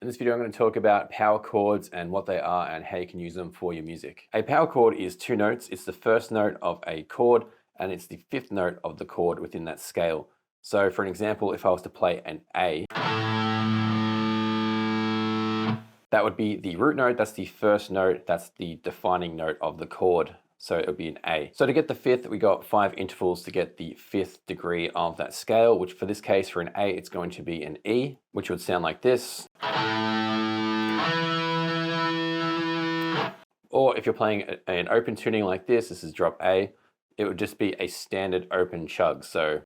this video I'm going to talk about power chords and what they are and how you can use them for your music. A power chord is two notes. It's the first note of a chord and it's the fifth note of the chord within that scale. So for an example, if I was to play an A, that would be the root note. That's the first note. That's the defining note of the chord. So it would be an A. So to get the fifth, we got 5 intervals to get the fifth degree of that scale, which for this case, for an A, it's going to be an E, which would sound like this. Or if you're playing an open tuning like this is drop A, it would just be a standard open chug. So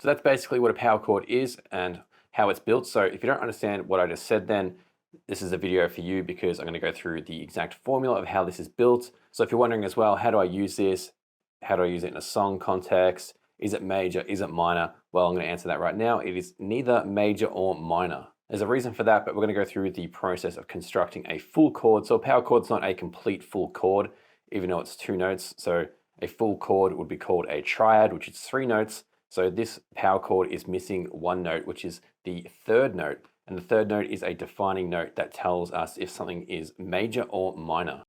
that's basically what a power chord is and how it's built. So if you don't understand what I just said, then this is a video for you because I'm going to go through the exact formula of how this is built. So if you're wondering as well, how do I use this? How do I use it in a song context? Is it major? Is it minor? Well, I'm going to answer that right now. It is neither major or minor. There's a reason for that, but we're going to go through the process of constructing a full chord. So a power chord's not a complete full chord, even though it's 2 notes. So a full chord would be called a triad, which is 3 notes. So this power chord is missing 1 note, which is the 3rd note. And the 3rd note is a defining note that tells us if something is major or minor.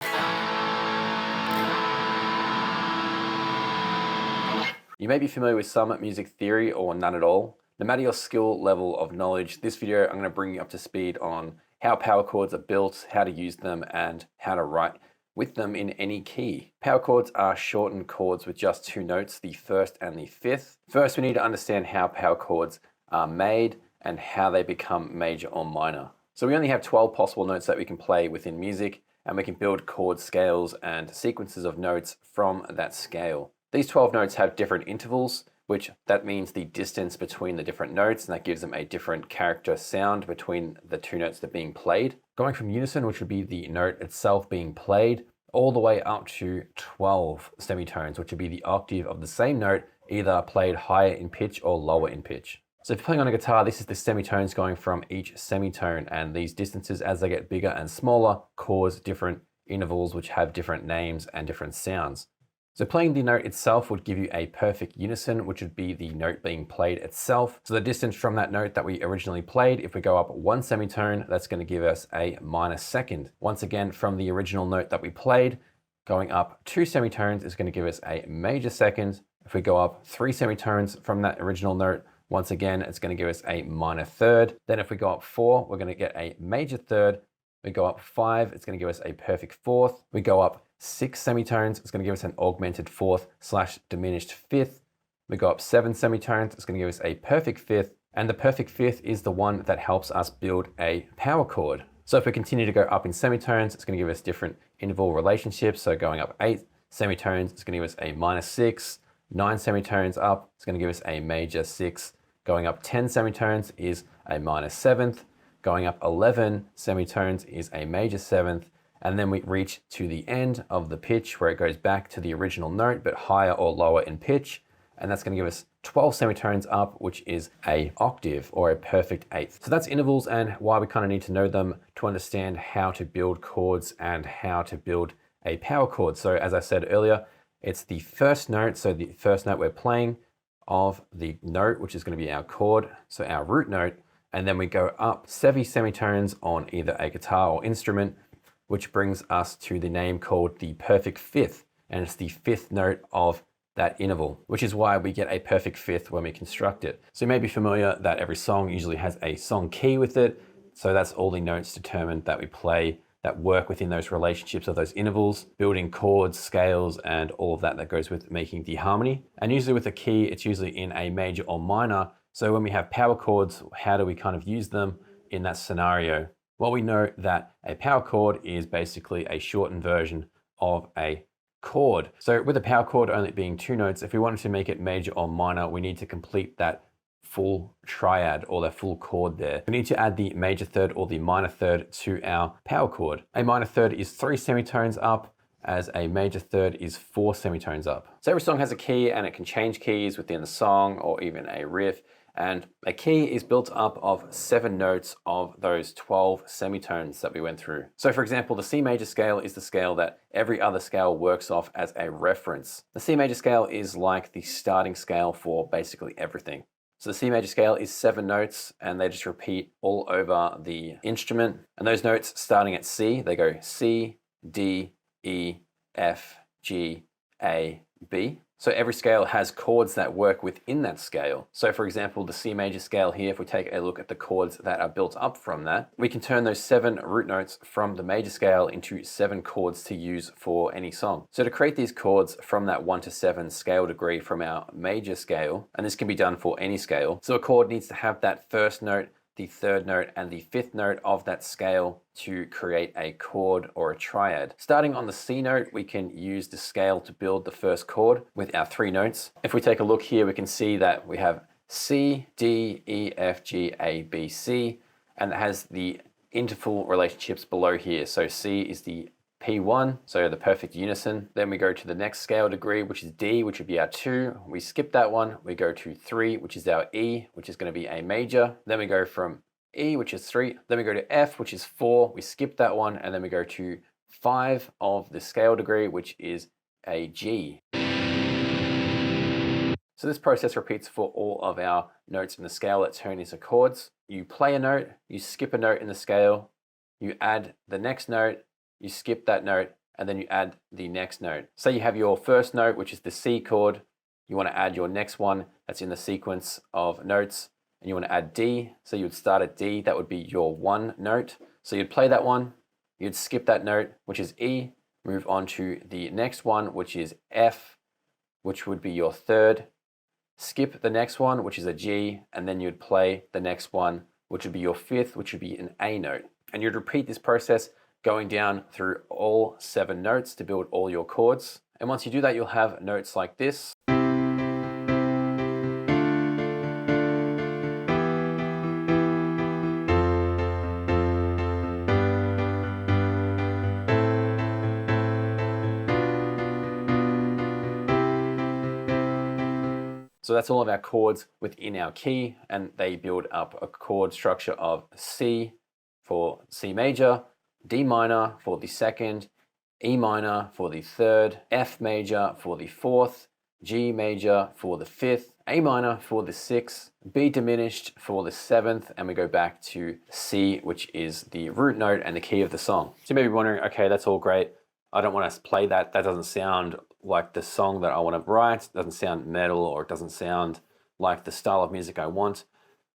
You may be familiar with some music theory or none at all. No matter your skill level of knowledge, this video I'm going to bring you up to speed on how power chords are built, how to use them, and how to write with them in any key. Power chords are shortened chords with just 2 notes, the 1st and the 5th. First, we need to understand how power chords are made and how they become major or minor. So we only have 12 possible notes that we can play within music, and we can build chord scales and sequences of notes from that scale. These 12 notes have different intervals, which that means the distance between the different notes, and that gives them a different character sound between the 2 notes that are being played. Going from unison, which would be the note itself being played, all the way up to 12 semitones, which would be the octave of the same note, either played higher in pitch or lower in pitch. So if you're playing on a guitar, this is the semitones going from each semitone, and these distances as they get bigger and smaller cause different intervals which have different names and different sounds. So playing the note itself would give you a perfect unison, which would be the note being played itself. So the distance from that note that we originally played, if we go up 1 semitone, that's going to give us a minor second. Once again, from the original note that we played, going up 2 semitones is going to give us a major second. If we go up 3 semitones from that original note, once again, it's going to give us a minor third. Then if we go up 4, we're going to get a major third. We go up 5, it's going to give us a perfect fourth. We go up 6 semitones, it's going to give us an augmented fourth / diminished fifth. We go up 7 semitones, it's going to give us a perfect fifth. And the perfect fifth is the one that helps us build a power chord. So if we continue to go up in semitones, it's going to give us different interval relationships. So going up 8 semitones, it's going to give us a minor 6. 9 semitones up, it's going to give us a major 6. Going up 10 semitones is a minor 7th. Going up 11 semitones is a major 7th. And then we reach to the end of the pitch where it goes back to the original note, but higher or lower in pitch. And that's going to give us 12 semitones up, which is a octave or a perfect 8th. So that's intervals and why we kind of need to know them to understand how to build chords and how to build a power chord. So as I said earlier, it's the first note. So the first note we're playing of the note, which is going to be our chord. So our root note. And then we go up 7 semitones on either a guitar or instrument, which brings us to the name called the perfect fifth. And it's the 5th note of that interval, which is why we get a perfect fifth when we construct it. So you may be familiar that every song usually has a song key with it. So that's all the notes determined that we play that work within those relationships of those intervals, building chords, scales, and all of that goes with making the harmony. And usually with a key, it's usually in a major or minor. So when we have power chords, how do we kind of use them in that scenario? Well, we know that a power chord is basically a shortened version of a chord. So with a power chord only being 2 notes, if we wanted to make it major or minor, we need to complete that full triad or the full chord there. We need to add the major third or the minor third to our power chord. A minor third is 3 semitones up, as a major third is 4 semitones up. So every song has a key and it can change keys within the song or even a riff. And a key is built up of 7 notes of those 12 semitones that we went through. So for example, the C major scale is the scale that every other scale works off as a reference. The C major scale is like the starting scale for basically everything. So the C major scale is 7 notes and they just repeat all over the instrument. And those notes starting at C, they go C, D, E, F, G, A, B. So every scale has chords that work within that scale. So for example, the C major scale here, if we take a look at the chords that are built up from that, we can turn those 7 root notes from the major scale into 7 chords to use for any song. So to create these chords from that 1 to 7 scale degree from our major scale, and this can be done for any scale, so a chord needs to have that first note, the third note, and the fifth note of that scale to create a chord or a triad. Starting on the C note, we can use the scale to build the first chord with our 3 notes. If we take a look here, we can see that we have C, D, E, F, G, A, B, C, and it has the interval relationships below here. So C is the P1, so the perfect unison. Then we go to the next scale degree, which is D, which would be our 2. We skip that one. We go to 3, which is our E, which is going to be a major. Then we go from E, which is 3. Then we go to F, which is 4. We skip that one. And then we go to 5 of the scale degree, which is a G. So this process repeats for all of our notes in the scale that turn into chords. You play a note, you skip a note in the scale, you add the next note, you skip that note, and then you add the next note. Say you have your first note, which is the C chord. You want to add your next one that's in the sequence of notes, and you want to add D. So you would start at D, that would be your 1 note. So you'd play that one, you'd skip that note, which is E, move on to the next one, which is F, which would be your 3rd. Skip the next one, which is a G, and then you'd play the next one, which would be your 5th, which would be an A note. And you'd repeat this process going down through all 7 notes to build all your chords. And once you do that, you'll have notes like this. So that's all of our chords within our key, and they build up a chord structure of C for C major, D minor for the 2nd, E minor for the 3rd, F major for the 4th, G major for the 5th, A minor for the 6th, B diminished for the 7th, and we go back to C, which is the root note and the key of the song. So you may be wondering, okay, that's all great. I don't want to play that. That doesn't sound like the song that I want to write. It doesn't sound metal, or it doesn't sound like the style of music I want.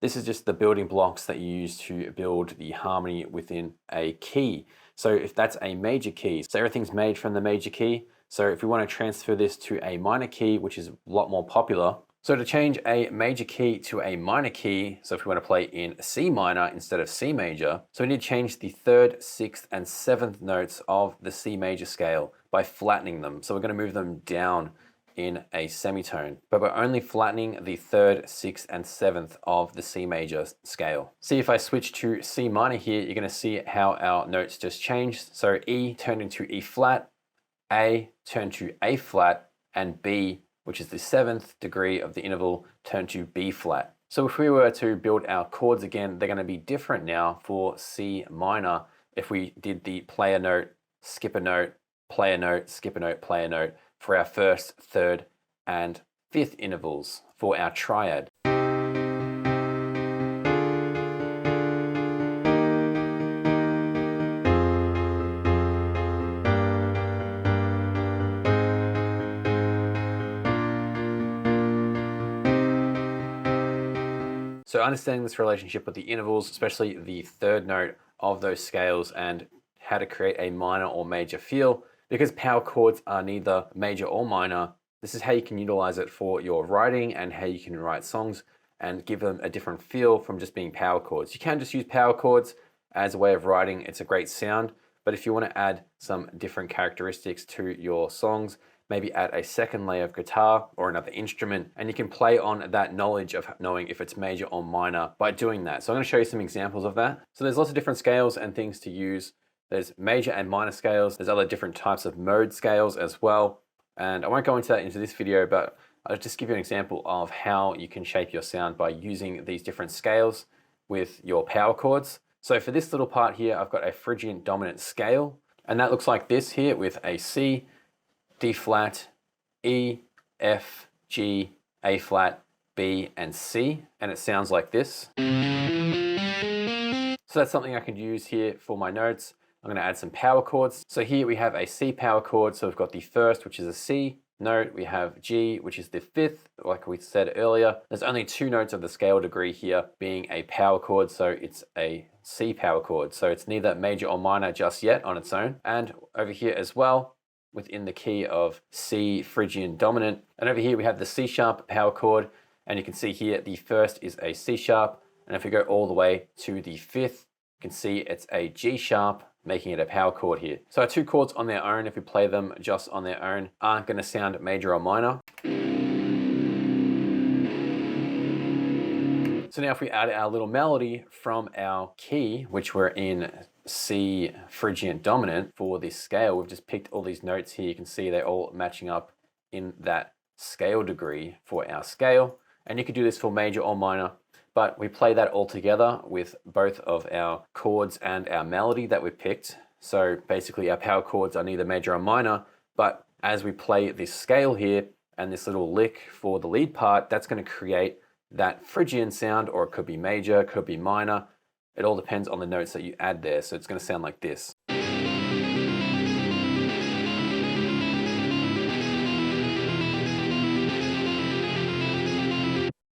This is just the building blocks that you use to build the harmony within a key. So if that's a major key, so everything's made from the major key. So if we want to transfer this to a minor key, which is a lot more popular. So to change a major key to a minor key, so if we want to play in C minor instead of C major, so we need to change the 3rd, 6th, and 7th notes of the C major scale by flattening them. So we're going to move them down in a semitone, but we're only flattening the 3rd, 6th, and 7th of the C major scale. See, if I switch to C minor here, you're going to see how our notes just changed. So E turned into E flat, A turned to A flat, and B, which is the 7th degree of the interval, turned to B flat. So if we were to build our chords again, they're going to be different now for C minor if we did the play a note, skip a note, play a note, skip a note, play a note for our 1st, 3rd, and 5th intervals for our triad. So understanding this relationship with the intervals, especially the 3rd note of those scales, and how to create a minor or major feel, because power chords are neither major or minor, this is how you can utilize it for your writing and how you can write songs and give them a different feel from just being power chords. You can just use power chords as a way of writing. It's a great sound, but if you want to add some different characteristics to your songs, maybe add a 2nd layer of guitar or another instrument, and you can play on that knowledge of knowing if it's major or minor by doing that. So I'm going to show you some examples of that. So there's lots of different scales and things to use. There's major and minor scales. There's other different types of mode scales as well. And I won't go into that into this video, but I'll just give you an example of how you can shape your sound by using these different scales with your power chords. So for this little part here, I've got a Phrygian dominant scale, and that looks like this here with a C, D flat, E, F, G, A flat, B, and C, and it sounds like this. So that's something I could use here for my notes. I'm going to add some power chords. So here we have a C power chord. So we've got the first, which is a C note. We have G, which is the fifth, like we said earlier. There's only 2 notes of the scale degree here being a power chord. So it's a C power chord. So it's neither major or minor just yet on its own. And over here as well, within the key of C Phrygian dominant. And over here we have the C sharp power chord. And you can see here the first is a C sharp. And if we go all the way to the fifth, you can see it's a G sharp, making it a power chord here. So our 2 chords on their own, if we play them just on their own, aren't going to sound major or minor. So now if we add our little melody from our key, which we're in C Phrygian dominant for this scale, we've just picked all these notes here. You can see they're all matching up in that scale degree for our scale. And you could do this for major or minor. But we play that all together with both of our chords and our melody that we picked. So basically our power chords are neither major or minor, but as we play this scale here and this little lick for the lead part, that's going to create that Phrygian sound, or it could be major, it could be minor. It all depends on the notes that you add there. So it's going to sound like this.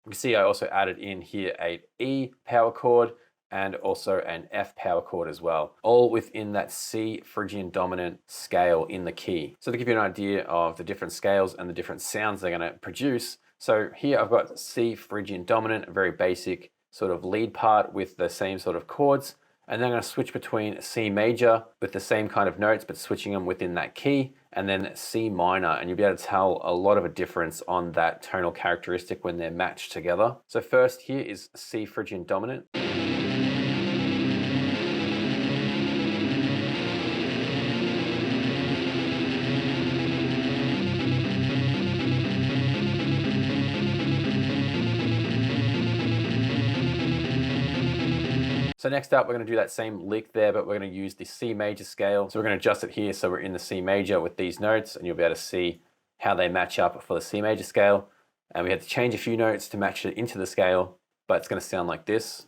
You can see I also added in here a E power chord and also an F power chord as well, all within that C Phrygian dominant scale in the key. So to give you an idea of the different scales and the different sounds they're going to produce, so here I've got C Phrygian dominant, a very basic sort of lead part with the same sort of chords, and then I'm going to switch between C major with the same kind of notes but switching them within that key, and then C minor, and you'll be able to tell a lot of a difference on that tonal characteristic when they're matched together. So first here is C Phrygian dominant. So next up, we're going to do that same lick there, but we're going to use the C major scale. So we're going to adjust it here so we're in the C major with these notes, and you'll be able to see how they match up for the C major scale. And we had to change a few notes to match it into the scale, but it's going to sound like this.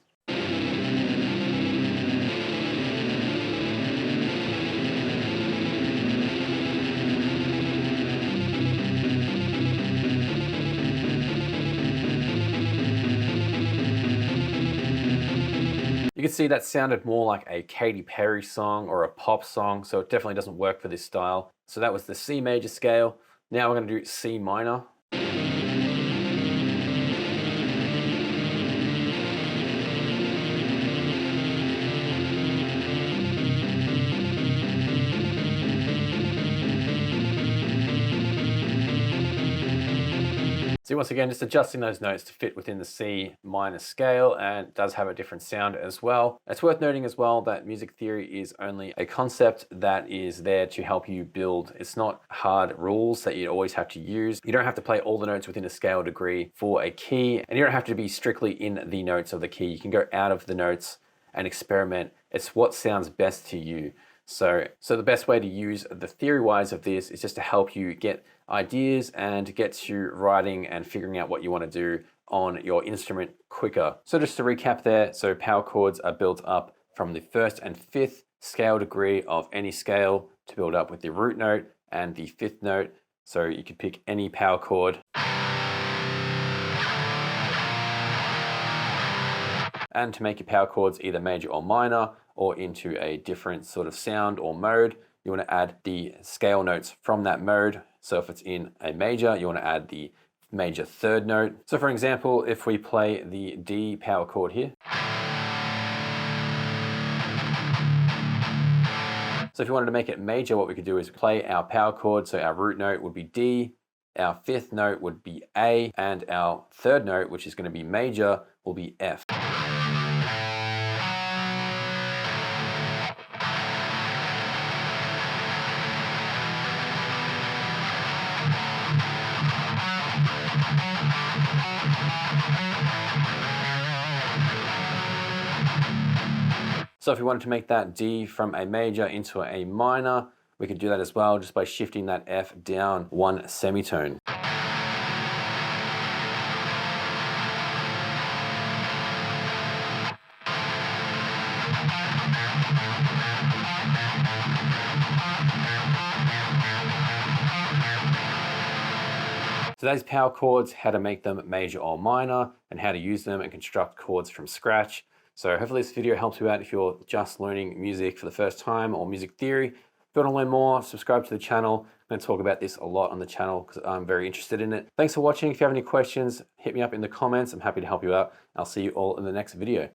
You can see that sounded more like a Katy Perry song or a pop song, so it definitely doesn't work for this style. So that was the C major scale. Now we're going to do C minor. So once again, just adjusting those notes to fit within the C minor scale, and it does have a different sound as well. It's worth noting as well that music theory is only a concept that is there to help you build. It's not hard rules that you always have to use. You don't have to play all the notes within a scale degree for a key, and you don't have to be strictly in the notes of the key. You can go out of the notes and experiment. It's what sounds best to you. So the best way to use the theory-wise of this is just to help you get ideas and get you writing and figuring out what you want to do on your instrument quicker. So just to recap there, so power chords are built up from the 1st and 5th scale degree of any scale to build up with the root note and the 5th note. So you could pick any power chord. And to make your power chords either major or minor or into a different sort of sound or mode, you want to add the scale notes from that mode. So if it's in a major, you want to add the major 3rd note. So for example, if we play the D power chord here. So if you wanted to make it major, what we could do is play our power chord. So our root note would be D, our 5th note would be A, and our 3rd note, which is going to be major, will be F. So if we wanted to make that D from a major into a minor, we could do that as well just by shifting that F down one semitone. Today's power chords, how to make them major or minor, and how to use them and construct chords from scratch. So hopefully this video helps you out if you're just learning music for the first time or music theory. If you want to learn more, subscribe to the channel. I'm going to talk about this a lot on the channel because I'm very interested in it. Thanks for watching. If you have any questions, hit me up in the comments. I'm happy to help you out. I'll see you all in the next video.